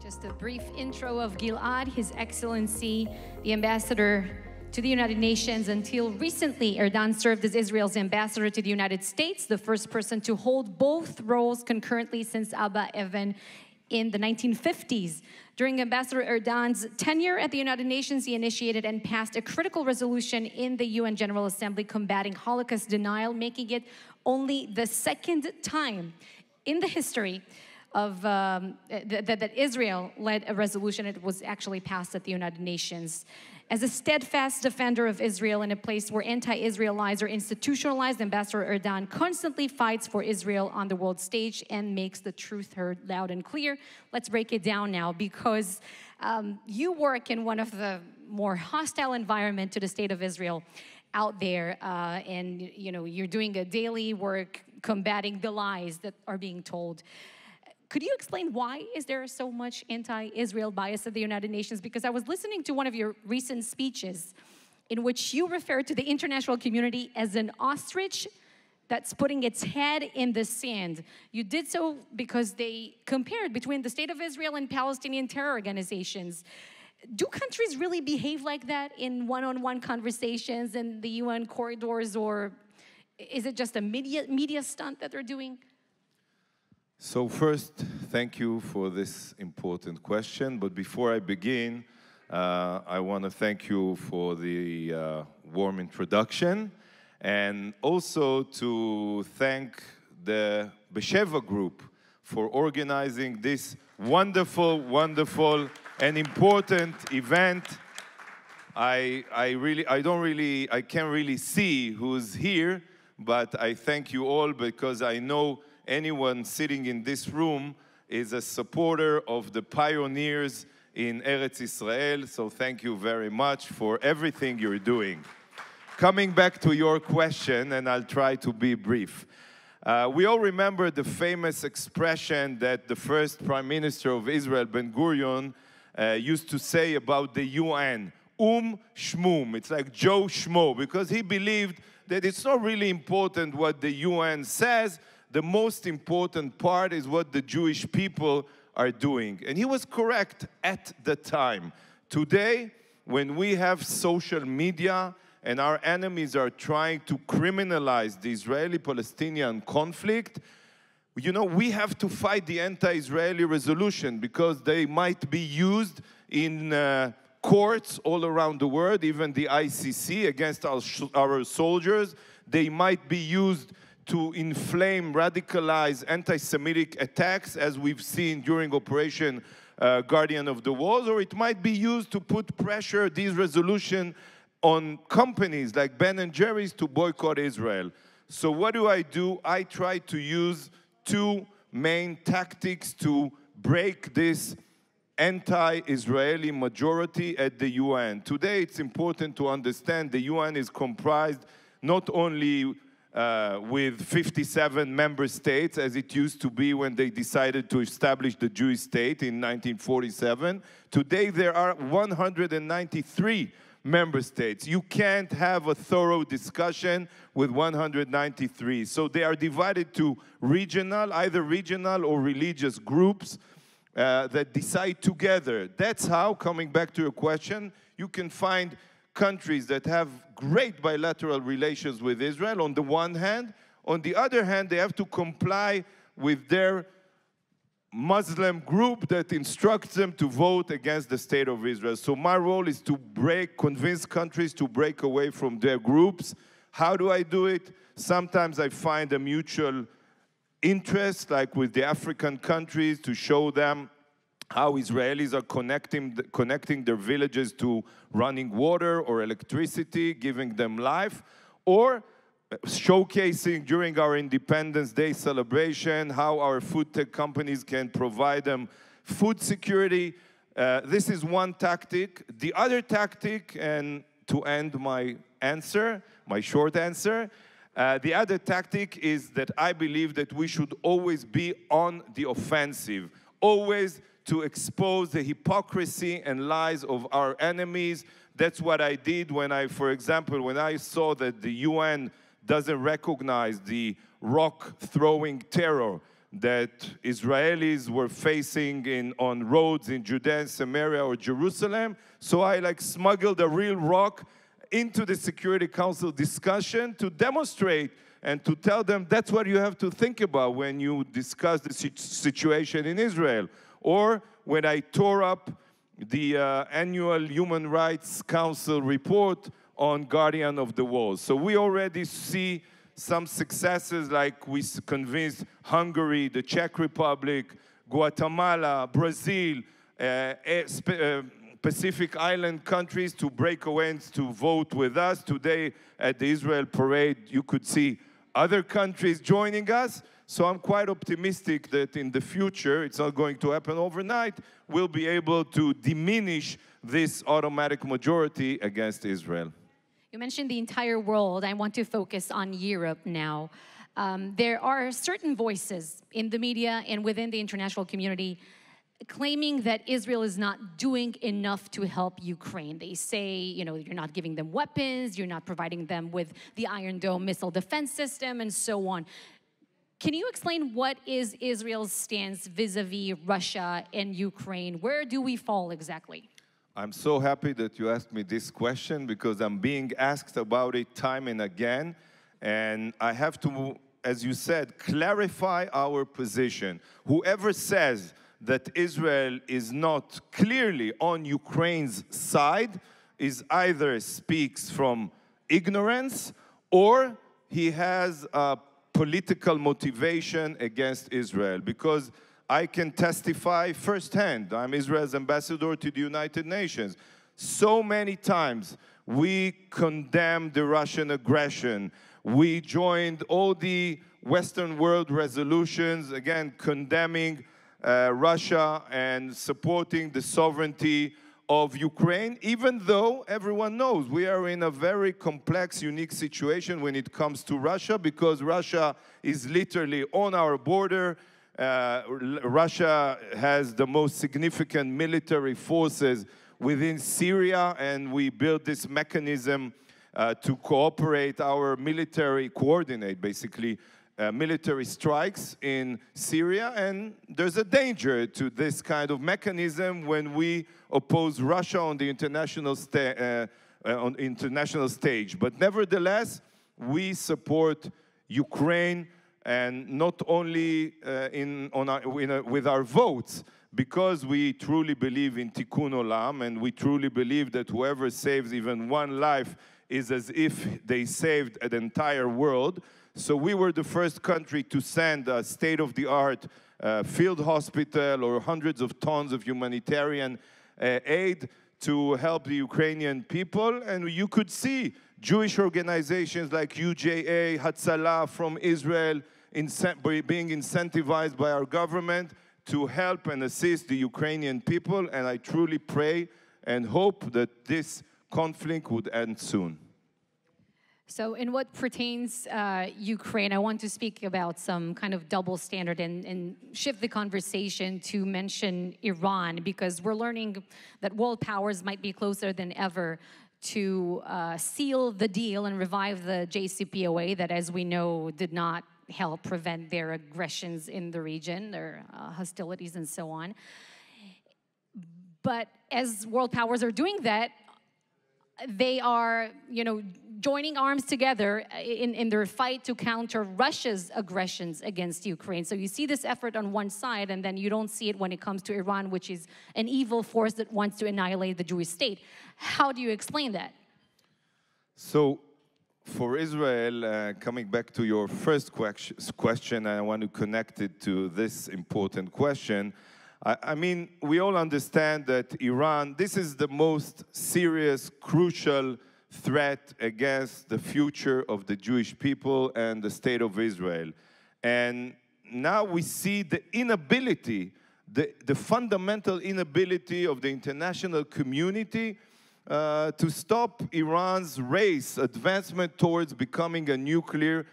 Just a brief intro of Gilad, His Excellency, the Ambassador to the United Nations. Until recently, Erdan served as Israel's ambassador to the United States, the first person to hold both roles concurrently since Abba Evan in the 1950s. During Ambassador Erdan's tenure at the United Nations, he initiated and passed a critical resolution in the UN General Assembly combating Holocaust denial, making it only the second time in the history of that Israel led a resolution. It was actually passed at the United Nations. As a steadfast defender of Israel in a place where anti-Israelites are institutionalized, Ambassador Erdan constantly fights for Israel on the world stage and makes the truth heard loud and clear. Let's break it down now, because you work in one of the more hostile environment to the state of Israel out there, and you're doing a daily work combating the lies that are being told. Could you explain why is there so much anti-Israel bias at the United Nations? Because I was listening to one of your recent speeches in which you referred to the international community as an ostrich that's putting its head in the sand. You did so because they compared between the State of Israel and Palestinian terror organizations. Do countries really behave like that in one-on-one conversations in the UN corridors, or is it just a media stunt that they're doing? So first, thank you for this important question. But before I begin, I want to thank you for the warm introduction, and also to thank the Besheva group for organizing this wonderful, wonderful and important event. I can't really see who's here, but I thank you all, because I know anyone sitting in this room is a supporter of the pioneers in Eretz Israel. So thank you very much for everything you're doing. Coming back to your question, and I'll try to be brief. We all remember the famous expression that the first Prime Minister of Israel, Ben-Gurion, used to say about the UN, Shmum. It's like Joe Schmo, because he believed that it's not really important what the UN says. The most important part is what the Jewish people are doing. And he was correct at the time. Today, when we have social media and our enemies are trying to criminalize the Israeli-Palestinian conflict, we have to fight the anti-Israeli resolution, because they might be used in courts all around the world, even the ICC, against our soldiers. They might be used to inflame, radicalize anti-Semitic attacks, as we've seen during Operation Guardian of the Walls, or it might be used to put pressure, these resolutions, on companies like Ben & Jerry's to boycott Israel. So what do? I try to use two main tactics to break this anti-Israeli majority at the UN. Today, it's important to understand the UN is comprised not only with 57 member states, as it used to be when they decided to establish the Jewish state in 1947. Today, there are 193 member states. You can't have a thorough discussion with 193. So they are divided to either regional or religious groups that decide together. That's how, coming back to your question, you can find countries that have great bilateral relations with Israel on the one hand. On the other hand, they have to comply with their Muslim group that instructs them to vote against the state of Israel. So my role is to convince countries to break away from their groups. How do I do it? Sometimes I find a mutual interest, like with the African countries, to show them how Israelis are connecting their villages to running water or electricity, giving them life, or showcasing during our Independence Day celebration how our food tech companies can provide them food security. This is one tactic. The other tactic, and to end my short answer, the other tactic is that I believe that we should always be on the offensive, always to expose the hypocrisy and lies of our enemies. That's what I did for example, when I saw that the UN doesn't recognize the rock-throwing terror that Israelis were facing on roads in Judea and Samaria or Jerusalem. So I smuggled a real rock into the Security Council discussion to demonstrate and to tell them that's what you have to think about when you discuss the situation in Israel. Or when I tore up the annual Human Rights Council report on Guardian of the Wall. So we already see some successes, like we convinced Hungary, the Czech Republic, Guatemala, Brazil, Pacific Island countries to break away and to vote with us. Today at the Israel parade, you could see other countries joining us. So I'm quite optimistic that in the future, it's not going to happen overnight, we'll be able to diminish this automatic majority against Israel. You mentioned the entire world. I want to focus on Europe now. There are certain voices in the media and within the international community claiming that Israel is not doing enough to help Ukraine. They say, you're not giving them weapons, you're not providing them with the Iron Dome missile defense system, and so on. Can you explain what is Israel's stance vis-a-vis Russia and Ukraine? Where do we fall exactly? I'm so happy that you asked me this question, because I'm being asked about it time and again. And I have to, as you said, clarify our position. Whoever says that Israel is not clearly on Ukraine's side is either speaks from ignorance or he has a political motivation against Israel. Because I can testify firsthand. I'm Israel's ambassador to the United Nations. So many times we condemned the Russian aggression. We joined all the Western world resolutions, again, condemning Russia and supporting the sovereignty of Ukraine, even though everyone knows we are in a very complex, unique situation when it comes to Russia, because Russia is literally on our border. Russia has the most significant military forces within Syria, and we built this mechanism to cooperate our military, coordinate basically military strikes in Syria. And there's a danger to this kind of mechanism when we oppose Russia on the international stage. But nevertheless, we support Ukraine, and not only with our votes, because we truly believe in Tikkun Olam, and we truly believe that whoever saves even one life is as if they saved an entire world. So we were the first country to send a state-of-the-art field hospital or hundreds of tons of humanitarian aid to help the Ukrainian people. And you could see Jewish organizations like UJA, Hatzalah from Israel being incentivized by our government to help and assist the Ukrainian people. And I truly pray and hope that this conflict would end soon. So in what pertains Ukraine, I want to speak about some kind of double standard and shift the conversation to mention Iran, because we're learning that world powers might be closer than ever to seal the deal and revive the JCPOA that, as we know, did not help prevent their aggressions in the region, their hostilities and so on. But as world powers are doing that, they are, joining arms together in their fight to counter Russia's aggressions against Ukraine. So you see this effort on one side, and then you don't see it when it comes to Iran, which is an evil force that wants to annihilate the Jewish state. How do you explain that? So for Israel, coming back to your first question, I want to connect it to this important question. I mean, we all understand that Iran, this is the most serious, crucial threat against the future of the Jewish people and the state of Israel. And now we see the inability, the fundamental inability of the international community to stop Iran's race, advancement towards becoming a nuclear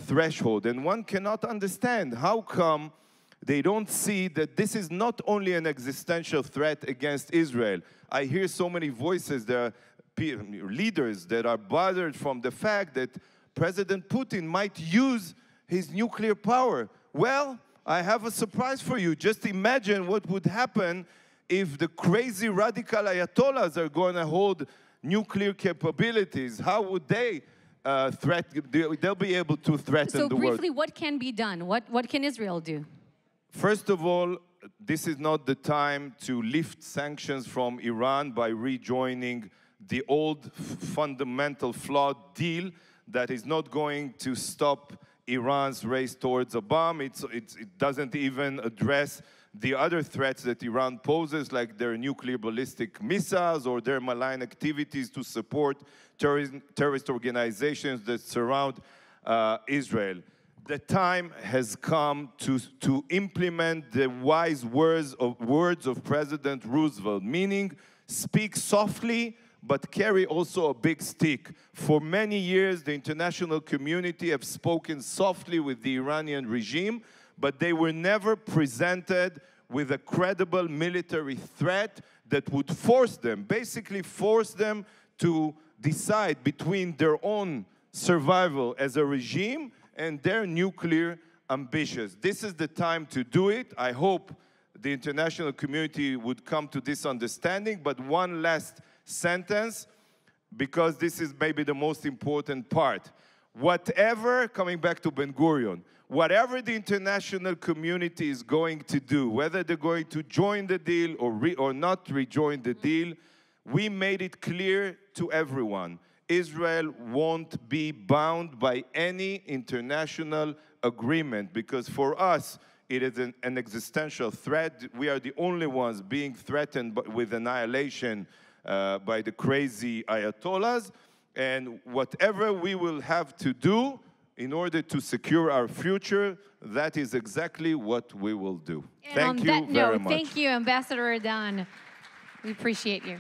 threshold. And one cannot understand how come they don't see that this is not only an existential threat against Israel. I hear so many voices, there are leaders that are bothered from the fact that President Putin might use his nuclear power. Well, I have a surprise for you. Just imagine what would happen if the crazy radical Ayatollahs are going to hold nuclear capabilities. How would they they'll be able to threaten the world? So briefly, what can be done? What can Israel do? First of all, this is not the time to lift sanctions from Iran by rejoining the old fundamental flawed deal that is not going to stop Iran's race towards a bomb. It doesn't even address the other threats that Iran poses, like their nuclear ballistic missiles or their malign activities to support terrorist organizations that surround Israel. The time has come to implement the wise words of President Roosevelt, meaning speak softly, but carry also a big stick. For many years, the international community have spoken softly with the Iranian regime, but they were never presented with a credible military threat that would basically force them to decide between their own survival as a regime and their nuclear ambitions. This is the time to do it. I hope the international community would come to this understanding. But one last sentence, because this is maybe the most important part. Whatever, coming back to Ben-Gurion, whatever the international community is going to do, whether they're going to join the deal or not rejoin the deal, we made it clear to everyone. Israel won't be bound by any international agreement, because for us, it is an existential threat. We are the only ones being threatened with annihilation by the crazy Ayatollahs. And whatever we will have to do in order to secure our future, that is exactly what we will do. And thank you on that very note, much. thank you, Ambassador Erdan. We appreciate you.